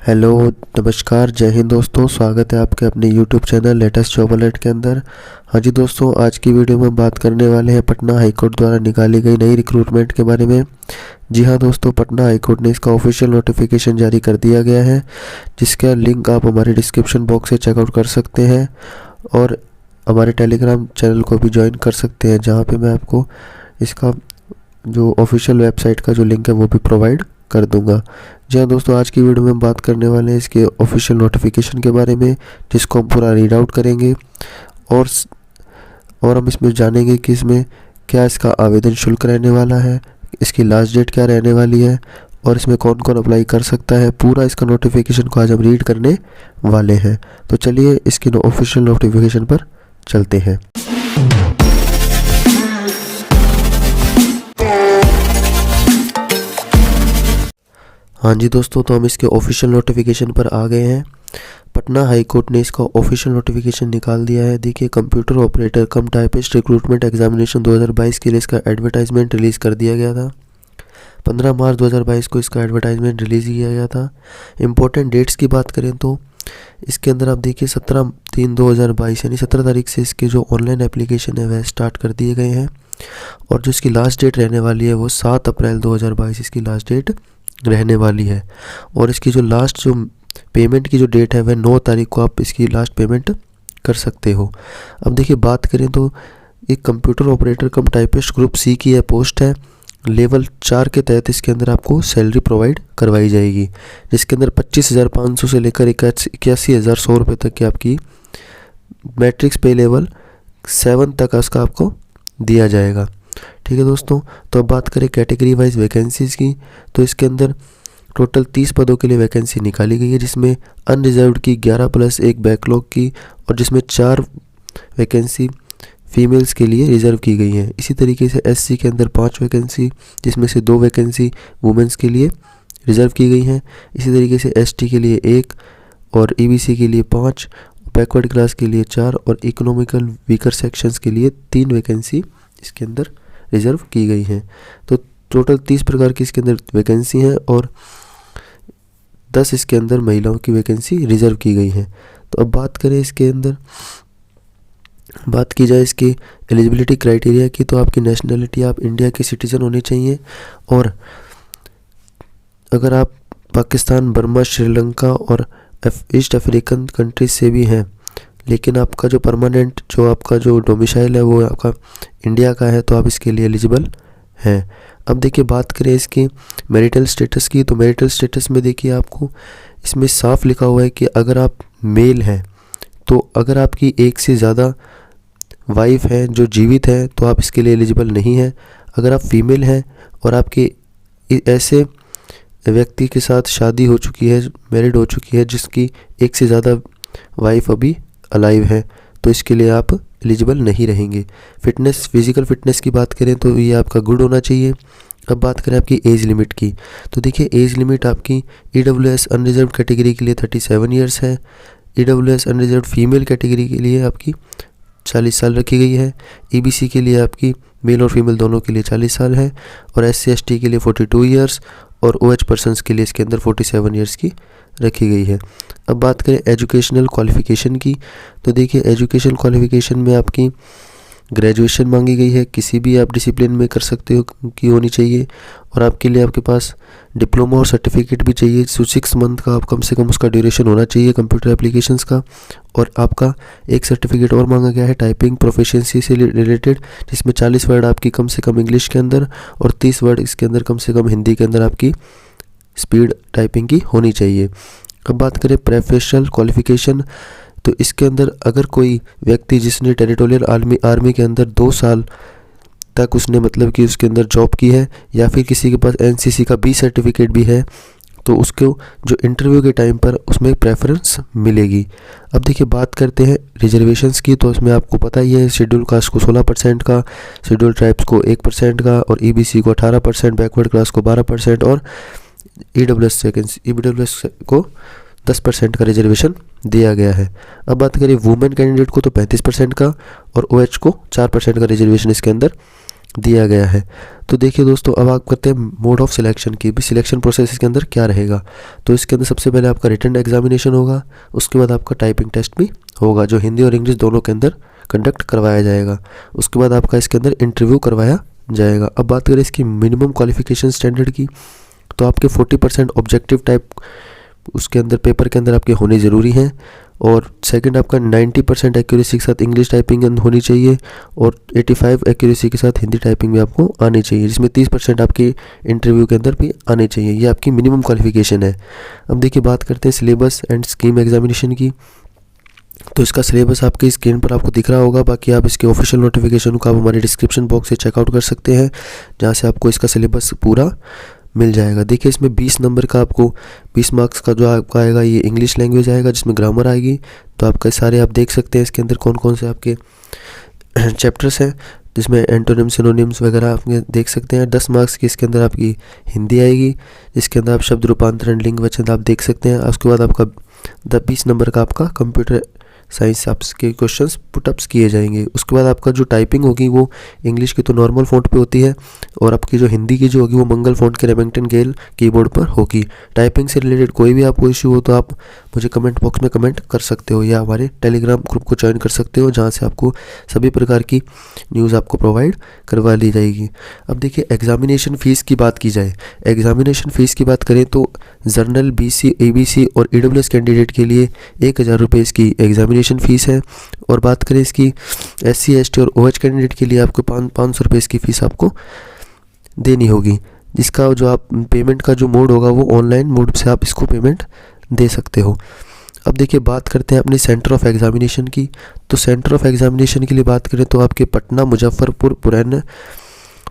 Hello, नमस्कार, जय हिंद दोस्तों। स्वागत है आपके अपने YouTube channel latest job alert के अंदर। हाँ जी दोस्तों, आज की वीडियो में बात करने वाले हैं पटना हाईकोर्ट द्वारा निकाली गई नई रिक्रूटमेंट के बारे में। जी हाँ दोस्तों, पटना हाईकोर्ट ने इसका ऑफिशियल नोटिफिकेशन जारी कर दिया गया है, जिसका लिंक आप हमारे डिस्क्रिप्शन बॉक्स से चेकआउट कर सकते हैं और हमारे टेलीग्राम चैनल को भी ज्वाइन कर सकते हैं, जहाँ पे मैं आपको इसका जो ऑफिशियल वेबसाइट का जो लिंक है वो भी प्रोवाइड कर दूंगा। जी हाँ दोस्तों, आज की वीडियो में हम बात करने वाले हैं इसके ऑफिशियल नोटिफिकेशन के बारे में, जिसको हम पूरा रीड आउट करेंगे और हम इसमें जानेंगे कि इसमें क्या इसका आवेदन शुल्क रहने वाला है, इसकी लास्ट डेट क्या रहने वाली है और इसमें कौन कौन अप्लाई कर सकता है। पूरा इसका नोटिफिकेशन को आज हम रीड करने वाले हैं। तो चलिए इसकी ऑफिशियल नोटिफिकेशन पर चलते हैं। हाँ जी दोस्तों, तो हम इसके ऑफिशियल नोटिफिकेशन पर आ गए हैं। पटना हाई कोर्ट ने इसका ऑफिशियल नोटिफिकेशन निकाल दिया है। देखिए, computer operator cum typist recruitment examination 2022 के लिए इसका एडवर्टाइजमेंट रिलीज़ कर दिया गया था। 15 मार्च 2022 को इसका एडवर्टाइजमेंट रिलीज़ किया गया था। इम्पोर्टेंट डेट्स की बात करें तो इसके अंदर आप देखिए 17/3/2022 यानी 17 तारीख से इसके जो ऑनलाइन एप्लीकेशन है वह स्टार्ट कर दिए गए हैं और जो इसकी लास्ट डेट रहने वाली है वो 7 अप्रैल 2022 इसकी लास्ट डेट रहने वाली है। और इसकी जो लास्ट जो पेमेंट की जो डेट है वह 9 तारीख को आप इसकी लास्ट पेमेंट कर सकते हो। अब देखिए, बात करें तो एक computer operator cum typist group C की यह पोस्ट है। लेवल 4 के तहत इसके अंदर आपको सैलरी प्रोवाइड करवाई जाएगी, जिसके अंदर 25,500 से लेकर 81,100 रुपये तक की आपकी मैट्रिक्स पे लेवल 7 तक उसका आपको दिया जाएगा। ठीक है दोस्तों, तो अब बात करें कैटेगरी वाइज वैकेंसीज़ की, तो इसके अंदर टोटल 30 पदों के लिए वैकेंसी निकाली गई है, जिसमें अनरिजर्व्ड की 11 प्लस 1 बैकलॉग की और जिसमें 4 वैकेंसी फीमेल्स के लिए रिजर्व की गई हैं। इसी तरीके से एससी के अंदर 5 वैकेंसी, जिसमें से 2 वैकेंसी वुमेंस के लिए रिजर्व की गई हैं। इसी तरीके से एसटी के लिए 1 और ईबीसी के लिए 5, बैकवर्ड क्लास के लिए 4 और इकोनॉमिकल वीकर सेक्शंस के लिए 3 वैकेंसी इसके अंदर रिजर्व की गई हैं। तो टोटल 30 प्रकार की इसके अंदर वैकेंसी हैं और 10 इसके अंदर महिलाओं की वैकेंसी रिजर्व की गई हैं। तो अब बात करें इसके अंदर, बात की जाए इसकी एलिजिबिलिटी क्राइटेरिया की, तो आपकी नेशनलिटी आप इंडिया के सिटीज़न होने चाहिए और अगर आप पाकिस्तान, बर्मा, श्रीलंका और ईस्ट अफ्रीकन कंट्रीज से भी हैं, लेकिन आपका जो परमानेंट जो आपका जो डोमिसाइल है वो आपका इंडिया का है, तो आप इसके लिए एलिजिबल हैं। अब देखिए, बात करें इसकी मैरिटल स्टेटस की, तो मैरिटल स्टेटस में देखिए आपको इसमें साफ लिखा हुआ है कि अगर आप मेल हैं तो अगर आपकी एक से ज़्यादा वाइफ हैं जो जीवित हैं तो आप इसके लिए एलिजिबल नहीं हैं। अगर आप फीमेल हैं और आपके ऐसे व्यक्ति के साथ शादी हो चुकी है, मैरिड हो चुकी है, जिसकी एक से ज़्यादा वाइफ अभी अलाइव है, तो इसके लिए आप एलिजिबल नहीं रहेंगे। फिटनेस, फिजिकल फिटनेस की बात करें तो ये आपका गुड होना चाहिए। अब बात करें आपकी एज लिमिट की, तो देखिए एज लिमिट आपकी ईडब्ल्यूएस अनरिजर्व्ड कैटेगरी के लिए 37 ईयर्स है। ईडब्ल्यूएस अनरिजर्व्ड फीमेल कैटेगरी के लिए आपकी 40 साल रखी गई है। ईबीसी के लिए आपकी मेल और फीमेल दोनों के लिए 40 साल है और एससी एसटी के लिए 42 ईयर्स और ओएच पर्सनस के लिए इसके अंदर 47 ईयर्स की रखी गई है। अब बात करें एजुकेशनल क्वालिफ़िकेशन की, तो देखिए एजुकेशन क्वालिफ़िकेशन में आपकी ग्रेजुएशन मांगी गई है, किसी भी आप डिसिप्लिन में कर सकते हो की होनी चाहिए और आपके लिए आपके पास डिप्लोमा और सर्टिफिकेट भी चाहिए। 6 मंथ का आप कम से कम उसका ड्यूरेशन होना चाहिए कंप्यूटर एप्लीकेशंस का। और आपका एक सर्टिफिकेट और मांगा गया है टाइपिंग प्रोफिशिएंसी से रिलेटेड, जिसमें 40 वर्ड आपकी कम से कम इंग्लिश के अंदर और 30 वर्ड इसके अंदर कम से कम हिंदी के अंदर आपकी स्पीड टाइपिंग की होनी चाहिए। अब बात करें प्रोफेशनल क्वालिफ़िकेशन, तो इसके अंदर अगर कोई व्यक्ति जिसने टेरिटोरियल आर्मी के अंदर 2 साल तक उसने मतलब कि उसके अंदर जॉब की है या फिर किसी के पास एनसीसी का बी सर्टिफिकेट भी है, तो उसको जो इंटरव्यू के टाइम पर उसमें प्रेफरेंस मिलेगी। अब देखिए, बात करते हैं रिजर्वेशंस की, तो इसमें आपको पता ही है शेड्यूल कास्ट को 16% का, शेड्यूल ट्राइब्स को 1% का और ईबीसी को 18%, बैकवर्ड क्लास को 12% और ईडब्ल्यूएस को 10% का रिजर्वेशन दिया गया है। अब बात करें वुमेन कैंडिडेट को, तो 35% का और ओएच को 4% का रिजर्वेशन इसके अंदर दिया गया है। तो देखिए दोस्तों, अब आप करते हैं मोड ऑफ सिलेक्शन की, भी सिलेक्शन प्रोसेस इसके अंदर क्या रहेगा। तो इसके अंदर सबसे पहले आपका रिटन एग्जामिनेशन होगा, उसके बाद आपका टाइपिंग टेस्ट भी होगा जो हिंदी और इंग्लिश दोनों के अंदर कंडक्ट करवाया जाएगा। उसके बाद आपका इसके अंदर इंटरव्यू करवाया जाएगा। अब बात करें इसकी मिनिमम क्वालिफिकेशन स्टैंडर्ड की, तो आपके 40% ऑब्जेक्टिव टाइप उसके अंदर पेपर के अंदर आपके होने ज़रूरी हैं, और सेकंड आपका 90% एक्यूरेसी के साथ इंग्लिश टाइपिंग होनी चाहिए, और 85 एक्यूरेसी के साथ हिंदी टाइपिंग भी आपको आनी चाहिए, जिसमें 30% आपके इंटरव्यू के अंदर भी आने चाहिए। ये आपकी मिनिमम क्वालिफिकेशन है। अब देखिए बात करते हैं सिलेबस एंड स्कीम एग्जामिनेशन की। तो इसका सिलेबस आपकी स्क्रीन पर आपको दिख रहा होगा, बाकी आप इसके ऑफिशियल नोटिफिकेशन को आप हमारे डिस्क्रिप्शन बॉक्स से चेकआउट कर सकते हैं, जहाँ से आपको इसका सिलेबस पूरा मिल जाएगा। देखिए इसमें 20 नंबर का आपको 20 मार्क्स का जो आपका आएगा ये इंग्लिश लैंग्वेज आएगा, जिसमें ग्रामर आएगी। तो आपका सारे आप देख सकते हैं इसके अंदर कौन कौन से आपके चैप्टर्स हैं, जिसमें एंटोनिम सिनोनिम्स वगैरह आप देख सकते हैं। 10 मार्क्स की इसके अंदर आपकी हिंदी आएगी, जिसके अंदर आप शब्द रूपांतरण लिंग वचन आप देख सकते हैं। उसके बाद आपका 20 नंबर का आपका कंप्यूटर साइंस आपके क्वेश्चंस पुटअप्स किए जाएंगे। उसके बाद आपका जो टाइपिंग होगी वो इंग्लिश की तो नॉर्मल फ़ॉन्ट पे होती है, और आपकी जो हिंदी की जो होगी वो मंगल फ़ॉन्ट के रेमिंगटन गेल कीबोर्ड पर होगी। टाइपिंग से रिलेटेड कोई भी आपको इशू हो तो आप मुझे कमेंट बॉक्स में कमेंट कर सकते हो, या हमारे टेलीग्राम ग्रुप को ज्वाइन कर सकते हो, जहाँ से आपको सभी प्रकार की न्यूज़ आपको प्रोवाइड करवा ली जाएगी। अब देखिए एग्जामिनेशन फ़ीस की बात की जाए, एग्जामिनेशन फ़ीस की बात करें तो जनरल, BC, ABC और EWS कैंडिडेट के लिए 1000 रुपये इसकी एग्जामिनेशन फ़ीस है, और बात करें इसकी SC, ST और OH कैंडिडेट के लिए आपको 500 रुपये इसकी फ़ीस आपको देनी होगी, जिसका जो आप पेमेंट का जो मोड होगा वो ऑनलाइन मोड से आप इसको पेमेंट दे सकते हो। अब देखिए बात करते हैं अपनी सेंटर ऑफ एग्जामिनेशन की। तो सेंटर ऑफ एग्जामिनेशन के लिए बात करें तो आपके पटना, मुजफ्फरपुर,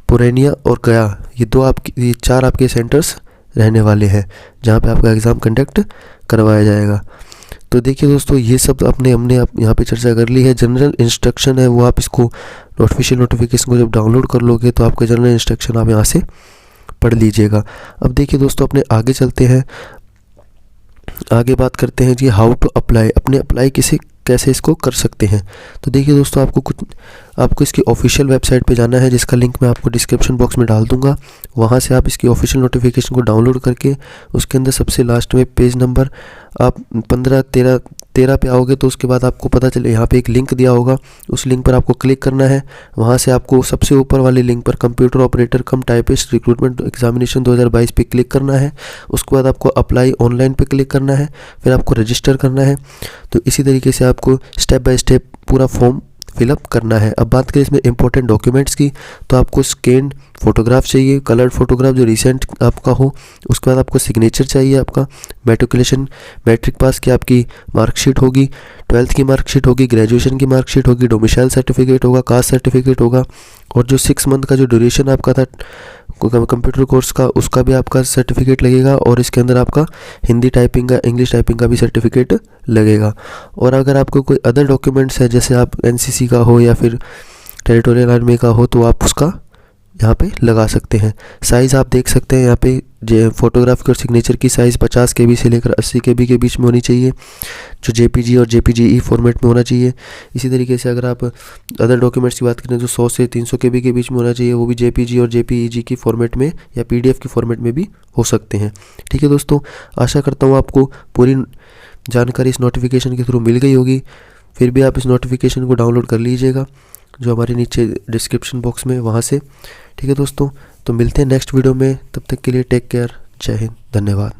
पुरैनिया और गया, ये 4 आपके सेंटर्स रहने वाले हैं, जहाँ पे आपका एग्ज़ाम कंडक्ट करवाया जाएगा। तो देखिए दोस्तों, ये सब हमने यहाँ पे चर्चा कर ली है। जनरल इंस्ट्रक्शन है वो आप इसको ऑफिशियल नोटिफिकेशन को जब डाउनलोड कर लोगे तो आपका जनरल इंस्ट्रक्शन आप यहाँ से पढ़ लीजिएगा। अब देखिए दोस्तों, अपने आगे चलते हैं, आगे बात करते हैं जी हाउ टू अप्लाई, अपने अप्लाई कैसे इसको कर सकते हैं। तो देखिए दोस्तों, आपको इसकी ऑफिशियल वेबसाइट पे जाना है, जिसका लिंक मैं आपको डिस्क्रिप्शन बॉक्स में डाल दूंगा। वहाँ से आप इसकी ऑफिशियल नोटिफिकेशन को डाउनलोड करके उसके अंदर सबसे लास्ट में पेज नंबर आप 13 पे आओगे तो उसके बाद आपको पता चले यहाँ पे एक लिंक दिया होगा, उस लिंक पर आपको क्लिक करना है। वहाँ से आपको सबसे ऊपर वाले लिंक पर computer operator cum typist recruitment examination 2022 पे क्लिक करना है। उसके बाद आपको अप्लाई ऑनलाइन पे क्लिक करना है, फिर आपको रजिस्टर करना है। तो इसी तरीके से आपको स्टेप बाय स्टेप पूरा फॉर्म फिलअप करना है। अब बात करें इसमें इंपॉर्टेंट डॉक्यूमेंट्स की, तो आपको स्कैन्ड फोटोग्राफ चाहिए, कलर्ड फोटोग्राफ जो रिसेंट आपका हो। उसके बाद आपको सिग्नेचर चाहिए, आपका मैट्रिकुलेशन, मैट्रिक पास की आपकी मार्कशीट होगी, 12th की मार्कशीट होगी, ग्रेजुएशन की मार्कशीट होगी, डोमिसाइल सर्टिफिकेट होगा, कास्ट सर्टिफिकेट होगा, और जो 6 मंथ का जो ड्यूरेशन आपका था कंप्यूटर कोर्स का, उसका भी आपका सर्टिफिकेट लगेगा, और इसके अंदर आपका हिंदी टाइपिंग का, इंग्लिश टाइपिंग का भी सर्टिफिकेट लगेगा। और अगर आपको कोई अदर डॉक्यूमेंट्स है, जैसे आप NCC का हो या फिर टेरिटोरियल आर्मी का हो, तो आप उसका यहाँ पे लगा सकते हैं। साइज़ आप देख सकते हैं यहाँ पे फोटोग्राफ की और सिग्नेचर की साइज़ 50 KB से लेकर 80 KB के बीच में होनी चाहिए, जो JPG और JPGE फॉर्मेट में होना चाहिए। इसी तरीके से अगर आप अदर डॉक्यूमेंट्स की बात करें तो 100 से 300 KB के बीच में होना चाहिए, वो भी JPG और JPEG की फॉर्मेट में या PDF की फॉर्मेट में भी हो सकते हैं। ठीक है दोस्तों, आशा करता हूँ आपको पूरी जानकारी इस नोटिफिकेशन के थ्रू मिल गई होगी। फिर भी आप इस नोटिफिकेशन को डाउनलोड कर लीजिएगा, जो हमारे नीचे डिस्क्रिप्शन बॉक्स में वहाँ से। ठीक है दोस्तों, तो मिलते हैं नेक्स्ट वीडियो में, तब तक के लिए टेक केयर, जय हिंद, धन्यवाद।